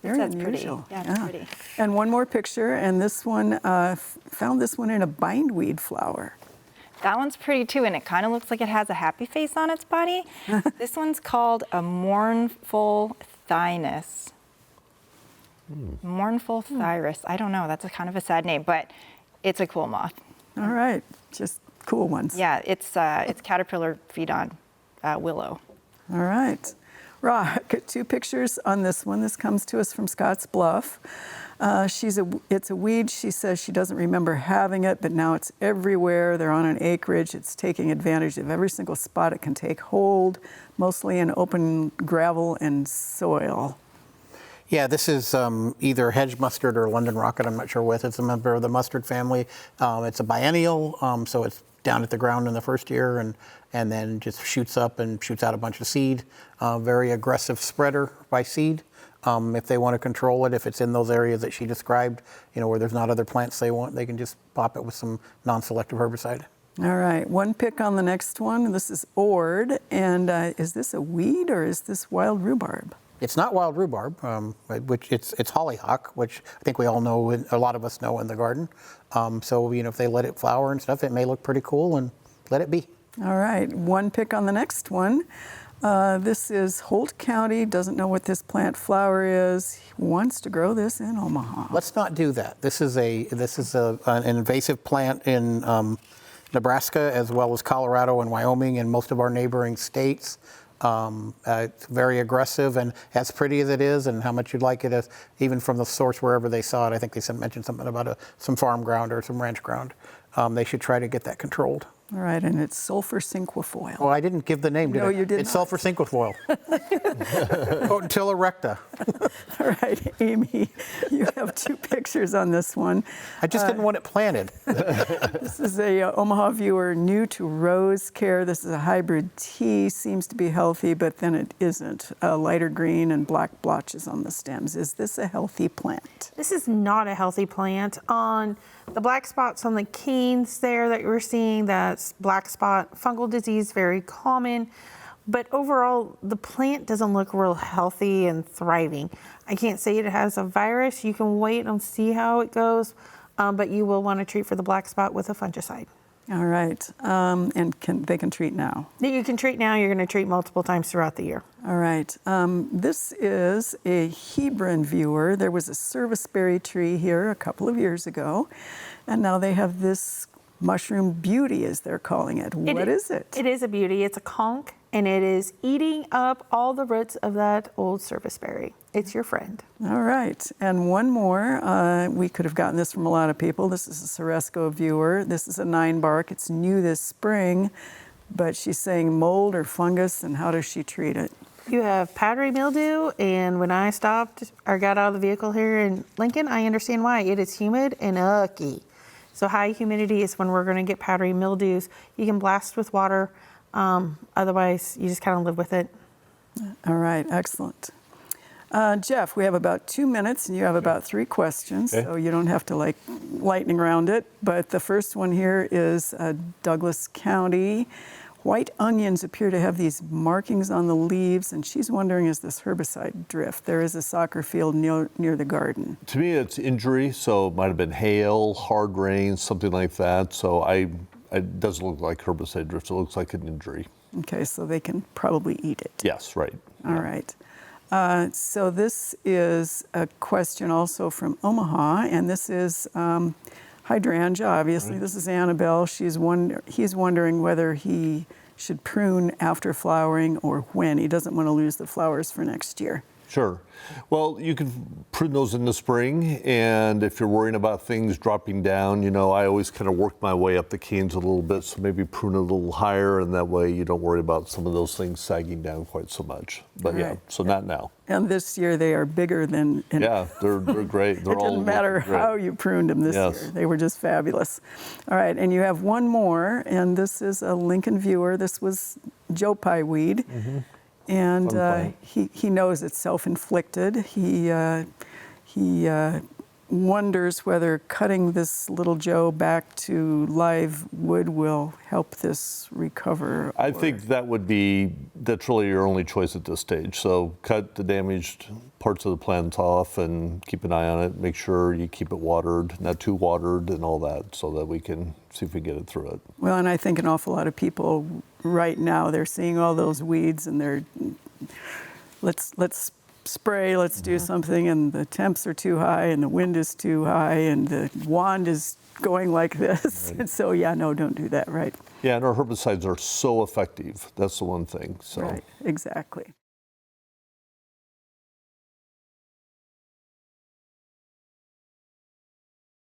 Speaker 1: very
Speaker 2: unusual. Pretty. Yeah, it's pretty.
Speaker 1: And one more picture, and this one, found this one in a bindweed flower.
Speaker 2: That one's pretty too, and it kind of looks like it has a happy face on its body. This one's called a mournful thynus. Mournful thyrus. I don't know, that's a kind of a sad name, but it's a cool moth.
Speaker 1: All right, just cool ones.
Speaker 2: Yeah, its caterpillar feed on willow.
Speaker 1: All right. Rock, 2 pictures on this one. This comes to us from Scotts Bluff. It's a weed. She says she doesn't remember having it, but now it's everywhere. They're on an acreage. It's taking advantage of every single spot it can take hold, mostly in open gravel and soil.
Speaker 3: Yeah, this is either hedge mustard or London rocket. I'm not sure which. It's a member of the mustard family. It's a biennial, so it's down at the ground in the first year and then just shoots up and shoots out a bunch of seed. Very aggressive spreader by seed. If they want to control it, if it's in those areas that she described, where there's not other plants they want, they can just pop it with some non-selective herbicide.
Speaker 1: All right, one pick on the next one. This is Ord, and is this a weed or is this wild rhubarb?
Speaker 3: It's not wild rhubarb, which it's hollyhock, which I think we all know, a lot of us know in the garden. So if they let it flower and stuff, it may look pretty cool, and let it be.
Speaker 1: All right, one pick on the next one. This is Holt County, doesn't know what this plant flower is, wants to grow this in Omaha.
Speaker 3: Let's not do that. This is an invasive plant in Nebraska, as well as Colorado and Wyoming and most of our neighboring states. It's very aggressive, and as pretty as it is, and how much you'd like it, even from the source wherever they saw it. I think they mentioned something about some farm ground or some ranch ground. They should try to get that controlled.
Speaker 1: All right, and it's sulfur cinquefoil.
Speaker 3: Oh, I didn't give the name, did I?
Speaker 1: No, you did
Speaker 3: It's
Speaker 1: not.
Speaker 3: sulfur cinquefoil. Potentilla recta.
Speaker 1: All right, Amy, you have 2 pictures on this one.
Speaker 3: I just didn't want it planted.
Speaker 1: This is a Omaha viewer new to rose care. This is a hybrid tea, seems to be healthy, but then it isn't. Lighter green and black blotches on the stems. Is this a healthy plant?
Speaker 4: This is not a healthy plant. On the black spots on the canes there that you're seeing, that's black spot fungal disease, very common. But overall, the plant doesn't look real healthy and thriving. I can't say it has a virus. You can wait and see how it goes, but you will want to treat for the black spot with a fungicide.
Speaker 1: All right, and they can treat now.
Speaker 4: You can treat now. You're going to treat multiple times throughout the year.
Speaker 1: All right, this is a Hebron viewer. There was a serviceberry tree here a couple of years ago, and now they have this mushroom beauty, as they're calling it. What is it?
Speaker 4: It is a beauty. It's a conch, and it is eating up all the roots of that old serviceberry. It's your friend.
Speaker 1: All right, and one more. We could have gotten this from a lot of people. This is a Ceresco viewer. This is a 9-bark. It's new this spring, but she's saying mold or fungus, and how does she treat it?
Speaker 4: You have powdery mildew, and when I stopped or got out of the vehicle here in Lincoln, I understand why. It is humid and icky. So high humidity is when we're going to get powdery mildews. You can blast with water. Otherwise, you just kind of live with it.
Speaker 1: All right, excellent. Jeff, we have about 2 minutes, and you have about 3 questions,
Speaker 5: Okay.
Speaker 1: so you don't have to like lightning round it. But the first one here is Douglas County. White onions appear to have these markings on the leaves, and she's wondering, is this herbicide drift? There is a soccer field near the garden.
Speaker 5: To me, it's injury, so it might have been hail, hard rain, something like that. So it doesn't look like herbicide drift. It looks like an injury.
Speaker 1: Okay, so they can probably eat it.
Speaker 5: Yes, right.
Speaker 1: All right. So this is a question also from Omaha, and this is hydrangea, obviously. This is Annabelle. He's wondering whether he should prune after flowering or when. He doesn't want to lose the flowers for next year.
Speaker 5: Sure. Well, you can prune those in the spring, and if you're worrying about things dropping down, I always kind of work my way up the canes a little bit, so maybe prune a little higher, and that way you don't worry about some of those things sagging down quite so much. But yeah,
Speaker 1: Right.
Speaker 5: so not now.
Speaker 1: And this year they are bigger than...
Speaker 5: Yeah, they're great. They're
Speaker 1: It
Speaker 5: all
Speaker 1: didn't matter
Speaker 5: looking great.
Speaker 1: how you pruned them this
Speaker 5: Yes.
Speaker 1: year. They were just fabulous. All right, and you have one more, and this is a Lincoln viewer. This was Joe Pye weed. And
Speaker 5: Fun
Speaker 1: he knows it's self-inflicted. He wonders whether cutting this little Joe back to live wood will help this recover.
Speaker 5: I think that's really your only choice at this stage. So cut the damaged parts of the plants off and keep an eye on it. Make sure you keep it watered, not too watered and all that, so that we can see if we get it through it.
Speaker 1: Well, and I think an awful lot of people right now, they're seeing all those weeds and they're, let's spray, let's do something, and the temps are too high and the wind is too high and the wand is going like this. And so, yeah, no, don't do that, right?
Speaker 5: Yeah, and our herbicides are so effective. That's the one thing. So.
Speaker 1: Right, exactly.